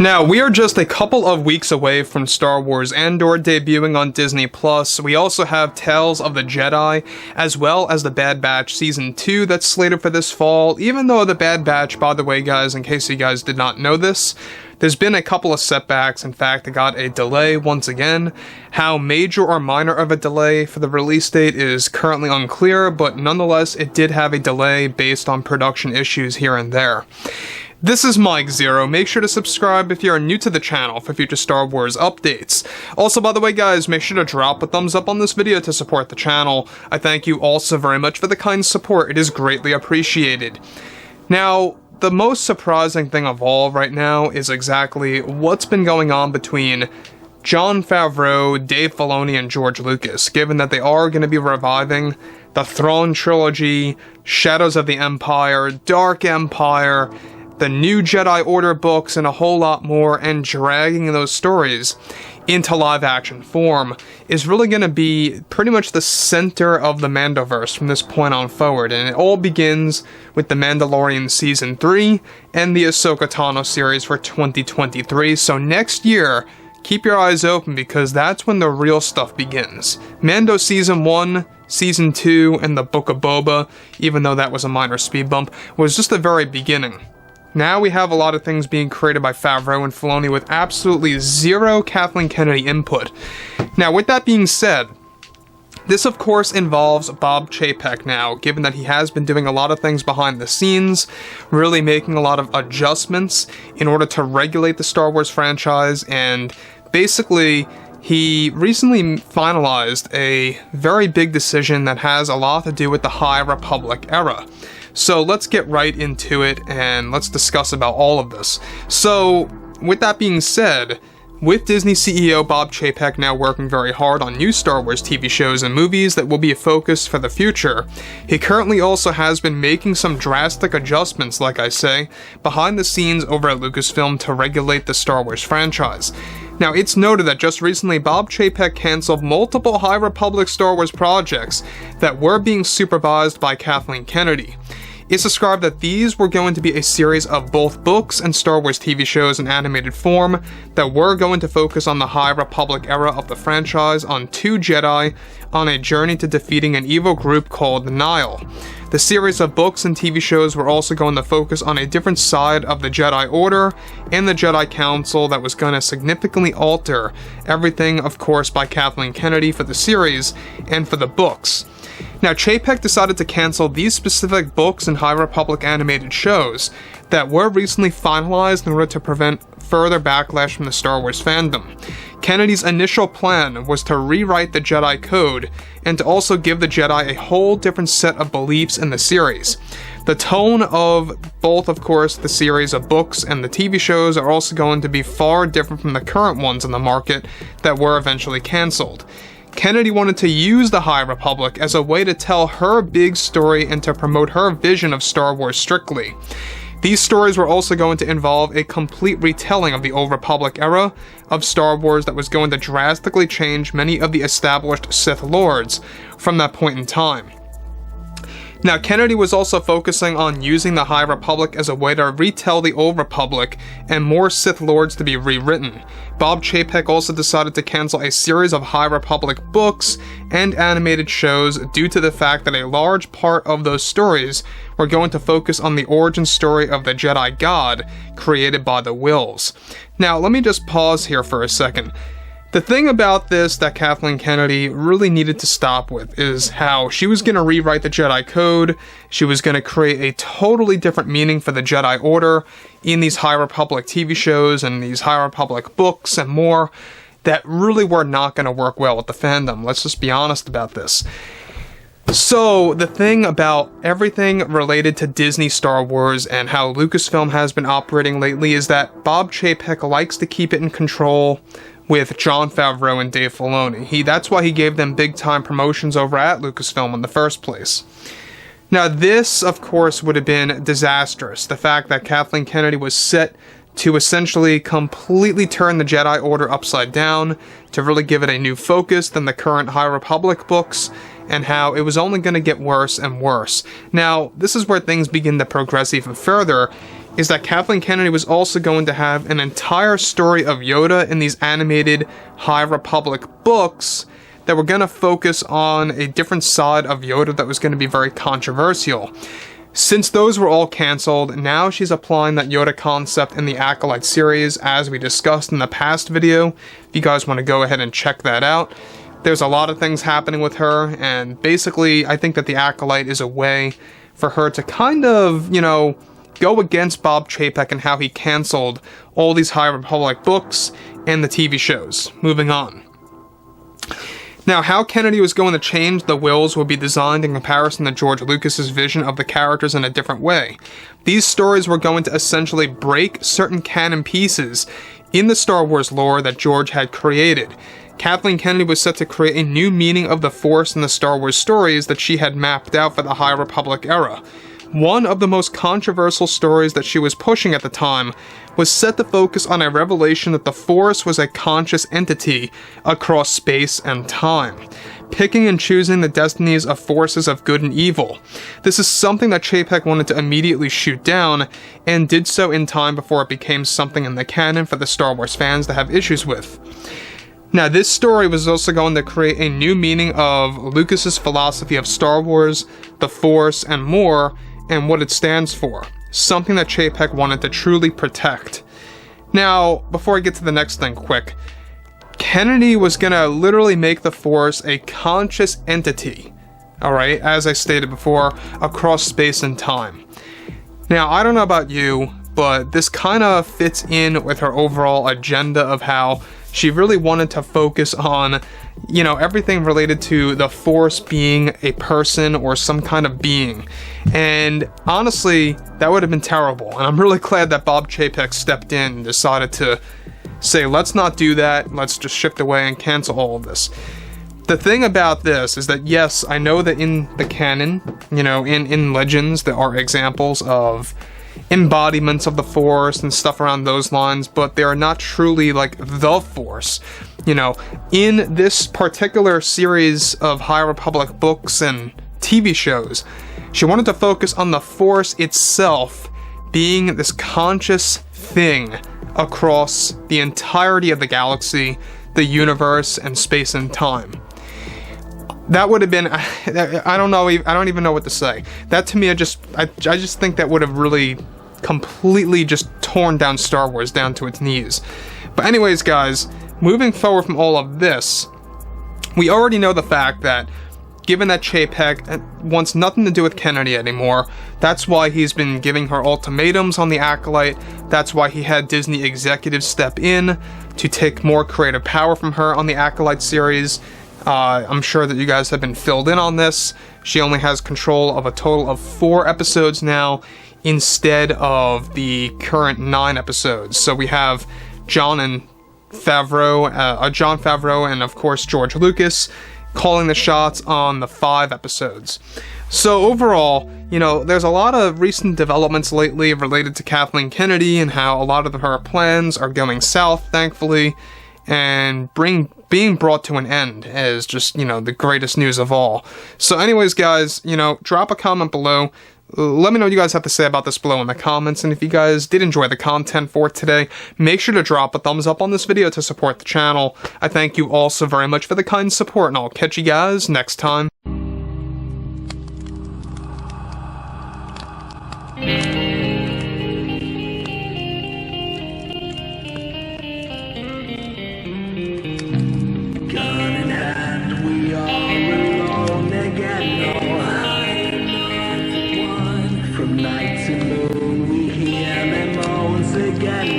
Now, we are just a couple of weeks away from Star Wars Andor debuting on Disney+. We also have Tales of the Jedi, as well as The Bad Batch Season 2 that's slated for this fall, even though The Bad Batch, by the way guys, in case you guys did not know this, there's been a couple of setbacks. In fact, it got a delay once again. How major or minor of a delay for the release date is currently unclear, but nonetheless, it did have a delay based on production issues here and there. This is Mike Zero. Make sure to subscribe if you are new to the channel for future Star Wars updates. Also, by the way guys, make sure to drop a thumbs up on this video to support the channel. I thank you also very much for the kind support. It is greatly appreciated. Now, the most surprising thing of all right now is exactly what's been going on between Jon Favreau, Dave Filoni, and George Lucas, given that they are going to be reviving the Thrawn trilogy, Shadows of the Empire, Dark Empire, the new Jedi Order books, and a whole lot more, and dragging those stories into live-action form is really going to be pretty much the center of the Mandoverse from this point on forward, and it all begins with The Mandalorian Season 3 and the Ahsoka Tano series for 2023, so next year, keep your eyes open because that's when the real stuff begins. Mando Season 1, Season 2, and the Book of Boba, even though that was a minor speed bump, was just the very beginning. Now we have a lot of things being created by Favreau and Filoni with absolutely zero Kathleen Kennedy input. Now, with that being said, this of course involves Bob Chapek now, given that he has been doing a lot of things behind the scenes, really making a lot of adjustments in order to regulate the Star Wars franchise, and basically he recently finalized a very big decision that has a lot to do with the High Republic era. So let's get right into it and let's discuss about all of this. So with that being said, with Disney CEO Bob Chapek now working very hard on new Star Wars TV shows and movies that will be a focus for the future, he currently also has been making some drastic adjustments, like I say, behind the scenes over at Lucasfilm to regulate the Star Wars franchise. Now, it's noted that just recently Bob Chapek canceled multiple High Republic Star Wars projects that were being supervised by Kathleen Kennedy. It's described that these were going to be a series of both books and Star Wars TV shows in animated form that were going to focus on the High Republic era of the franchise on two Jedi on a journey to defeating an evil group called the Nile. The series of books and TV shows were also going to focus on a different side of the Jedi Order and the Jedi Council that was going to significantly alter everything, of course, by Kathleen Kennedy for the series and for the books. Now, Chapek decided to cancel these specific books and High Republic animated shows that were recently finalized in order to prevent further backlash from the Star Wars fandom. Kennedy's initial plan was to rewrite the Jedi Code and to also give the Jedi a whole different set of beliefs in the series. The tone of both, of course, the series of books and the TV shows are also going to be far different from the current ones in the market that were eventually cancelled. Kennedy wanted to use the High Republic as a way to tell her big story and to promote her vision of Star Wars strictly. These stories were also going to involve a complete retelling of the Old Republic era of Star Wars that was going to drastically change many of the established Sith Lords from that point in time. Now, Kennedy was also focusing on using the High Republic as a way to retell the Old Republic and more Sith Lords to be rewritten. Bob Chapek also decided to cancel a series of High Republic books and animated shows due to the fact that a large part of those stories were going to focus on the origin story of the Jedi God created by the Whills. Now, let me just pause here for a second. The thing about this that Kathleen Kennedy really needed to stop with is how she was going to rewrite the Jedi Code, she was going to create a totally different meaning for the Jedi Order in these High Republic TV shows and these High Republic books and more that really were not going to work well with the fandom. Let's just be honest about this. So, the thing about everything related to Disney Star Wars and how Lucasfilm has been operating lately is that Bob Chapek likes to keep it in control with Jon Favreau and Dave Filoni. That's why he gave them big-time promotions over at Lucasfilm in the first place. Now, this, of course, would have been disastrous. The fact that Kathleen Kennedy was set to essentially completely turn the Jedi Order upside down, to really give it a new focus than the current High Republic books, and how it was only going to get worse and worse. Now, this is where things begin to progress even further. is that Kathleen Kennedy was also going to have an entire story of Yoda in these animated High Republic books that were going to focus on a different side of Yoda that was going to be very controversial. Since those were all cancelled, now she's applying that Yoda concept in the Acolyte series, as we discussed in the past video. If you guys want to go ahead and check that out. There's a lot of things happening with her, and basically, I think that the Acolyte is a way for her to kind of, you know, go against Bob Chapek and how he cancelled all these High Republic books and the TV shows. Moving on. Now, how Kennedy was going to change the Wills would be designed in comparison to George Lucas's vision of the characters in a different way. These stories were going to essentially break certain canon pieces in the Star Wars lore that George had created. Kathleen Kennedy was set to create a new meaning of the Force in the Star Wars stories that she had mapped out for the High Republic era. One of the most controversial stories that she was pushing at the time was set to focus on a revelation that the Force was a conscious entity across space and time, picking and choosing the destinies of forces of good and evil. This is something that Chapek wanted to immediately shoot down, and did so in time before it became something in the canon for the Star Wars fans to have issues with. Now, this story was also going to create a new meaning of Lucas's philosophy of Star Wars, the Force, and more, and what it stands for. Something that Chapek wanted to truly protect. Now, before I get to the next thing quick, Kennedy was gonna literally make the Force a conscious entity, alright, as I stated before, across space and time. Now, I don't know about you, but this kind of fits in with her overall agenda of how she really wanted to focus on, you know, everything related to the Force being a person or some kind of being. And honestly, that would have been terrible. And I'm really glad that Bob Chapek stepped in and decided to say, let's not do that. Let's just shift away and cancel all of this. The thing about this is that, yes, I know that in the canon, you know, in Legends, there are examples of embodiments of the Force and stuff around those lines, but they are not truly like the Force. You know, in this particular series of High Republic books and TV shows, she wanted to focus on the Force itself being this conscious thing across the entirety of the galaxy, the universe, and space and time. That would have been, I don't even know what to say. That to me, I just think that would have really completely just torn down Star Wars down to its knees. But anyways, guys, moving forward from all of this, we already know the fact that given that Chapek wants nothing to do with Kennedy anymore, that's why he's been giving her ultimatums on the Acolyte. That's why he had Disney executives step in to take more creative power from her on the Acolyte series. I'm sure that you guys have been filled in on this. She only has control of a total of 4 episodes now, instead of the current 9 episodes. So we have Jon Favreau, and of course George Lucas calling the shots on the 5 episodes. So overall, you know, there's a lot of recent developments lately related to Kathleen Kennedy and how a lot of her plans are going south, thankfully, and being brought to an end as just, you know, the greatest news of all. So anyways, guys, you know, drop a comment below. Let me know what you guys have to say about this below in the comments, and if you guys did enjoy the content for today, make sure to drop a thumbs up on this video to support the channel. I thank you all so very much for the kind support, and I'll catch you guys next time. Night to moon, we hear them moans again.